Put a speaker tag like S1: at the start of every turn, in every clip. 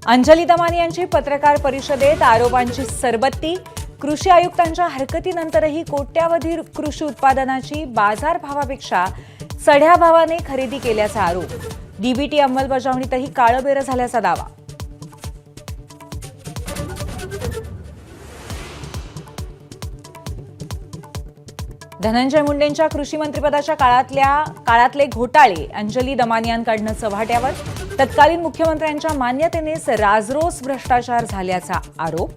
S1: अंजली दमानी यांची पत्रकार परिषदेत आरोपांची सरबत्ती। कृषी आयुक्तांच्या हरकतीनंतरही कोट्यावधी कृषी उत्पादनाची बाजारभावापेक्षा चढ्या भावाने खरेदी केल्याचा आरोप। डीबीटी अंमलबजावणीतही काळबेरं झाल्याचा दावा। धनंजय मुंडेंच्या कृषी मंत्रिपदाच्या काळातले घोटाळे अंजली दमानी यांकडनं चव्हाट्यावर। तत्कालीन मुख्यमंत्र्यांच्या मान्यतेनेच राजरोस भ्रष्टाचार झाल्याचा आरोप।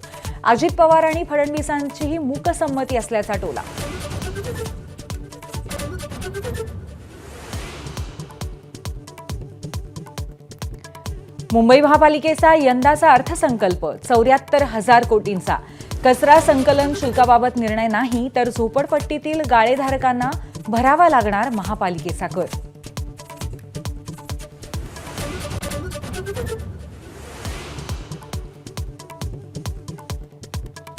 S1: अजित पवार आणि फडणवीसांचीही मूकसंमती असल्याचा टोला। मुंबई महापालिकेचा यंदाचा अर्थसंकल्प 74,000 कोटींचा। कचरा संकलन शुल्काबाबत निर्णय नाही तर झोपडपट्टीतील गाळेधारकांना भरावा लागणार महापालिकेचा कर।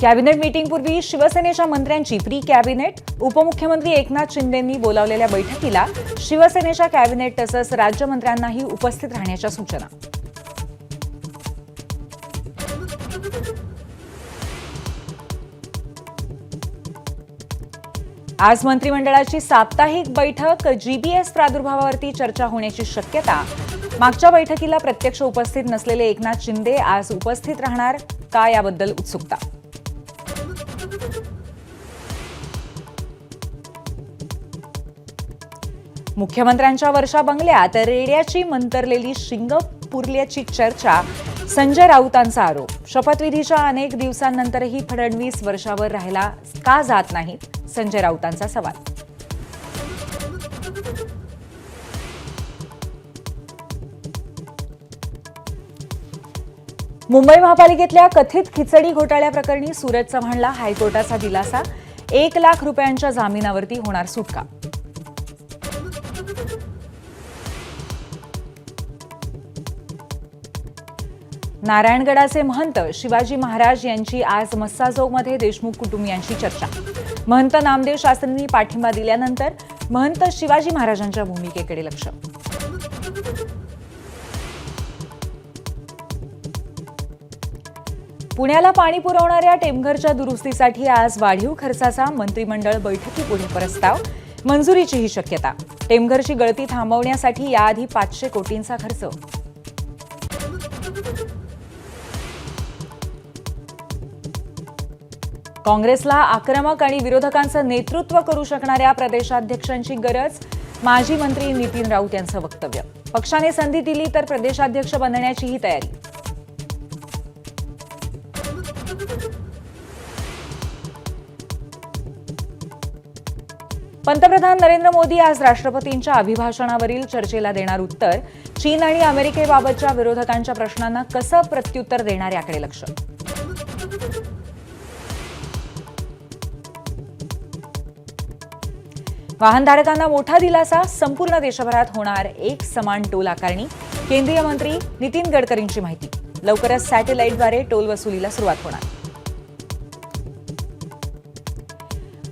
S1: कॅबिनेट मीटिंगपूर्वी शिवसेनेच्या मंत्र्यांची प्री कॅबिनेट। उपमुख्यमंत्री एकनाथ शिंदेंनी बोलावलेल्या बैठकीला शिवसेनेच्या कॅबिनेट तसंच राज्यमंत्र्यांनाही उपस्थित राहण्याच्या सूचना। आज मंत्रिमंडळाची साप्ताहिक बैठक। जीबीएस प्रादुर्भावावरती चर्चा होण्याची शक्यता। मागच्या बैठकीला प्रत्यक्ष उपस्थित नसलेले एकनाथ शिंदे आज उपस्थित राहणार का याबद्दल उत्सुकता। मुख्यमंत्र्यांच्या वर्षा बंगल्यात रेड्याची मंतरलेली शिंग पुरल्याची चर्चा। संजय राऊतांचा आरोप। शपथविधीच्या अनेक दिवसांनंतरही फडणवीस वर्षावर राहायला का जात नाहीत, संजय राऊतांचा सवाल। मुंबई महापालिकेतल्या कथित खिचडी घोटाळ्याप्रकरणी सूरज चव्हाणला हायकोर्टाचा दिलासा। 1 लाख रुपयांच्या जामिनावरती होणार सुटका। नारायणगडाचे महंत शिवाजी महाराज यांची आज मस्साजोगमध्ये देशमुख कुटुंबियांशी चर्चा। महंत नामदेव शास्त्रींनी पाठिंबा दिल्यानंतर महंत शिवाजी महाराजांच्या भूमिकेकडे लक्ष। पुण्याला पाणी पुरवणाऱ्या टेमघरच्या दुरुस्तीसाठी आज वाढीव खर्चाचा मंत्रिमंडळ बैठकीपुढे प्रस्ताव। मंजुरीचीही शक्यता। टेमघरची गळती थांबवण्यासाठी याआधी 500 कोटींचा खर्च। काँग्रेसला आक्रमक आणि विरोधकांचं नेतृत्व करू शकणाऱ्या प्रदेशाध्यक्षांची गरज। माजी मंत्री नितीन राऊत यांचं वक्तव्य। पक्षाने संधी दिली तर प्रदेशाध्यक्ष बनण्याचीही तयारी। पंतप्रधान नरेंद्र मोदी आज राष्ट्रपतींच्या अभिभाषणावरील चर्चेला देणार उत्तर। चीन आणि अमेरिकेबाबतच्या विरोधकांच्या प्रश्नांना कसं प्रत्युत्तर देणार याकडे लक्ष। वाहनधारकांना मोठा दिलासा। संपूर्ण देशभरात होणार एक समान टोल आकारणी। केंद्रीय मंत्री नितीन गडकरींची माहिती। लवकरच सॅटेलाइटद्वारे टोल वसुलीला सुरुवात होणार।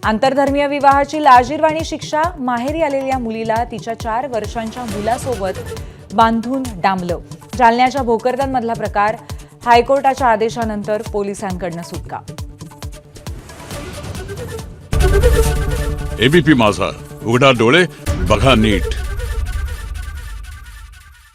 S1: आंतरधर्मीय विवाहाची लाजिरवाणी शिक्षा। माहेरी आलेल्या मुलीला तिच्या 4 वर्षांच्या मुलासोबत बांधून डांबलं। जालन्याच्या भोकरदनमधला प्रकार। हायकोर्टाच्या आदेशानंतर पोलिसांकडनं सुटका।
S2: एबीपी माझा, उघडा डोळे बघा नीट।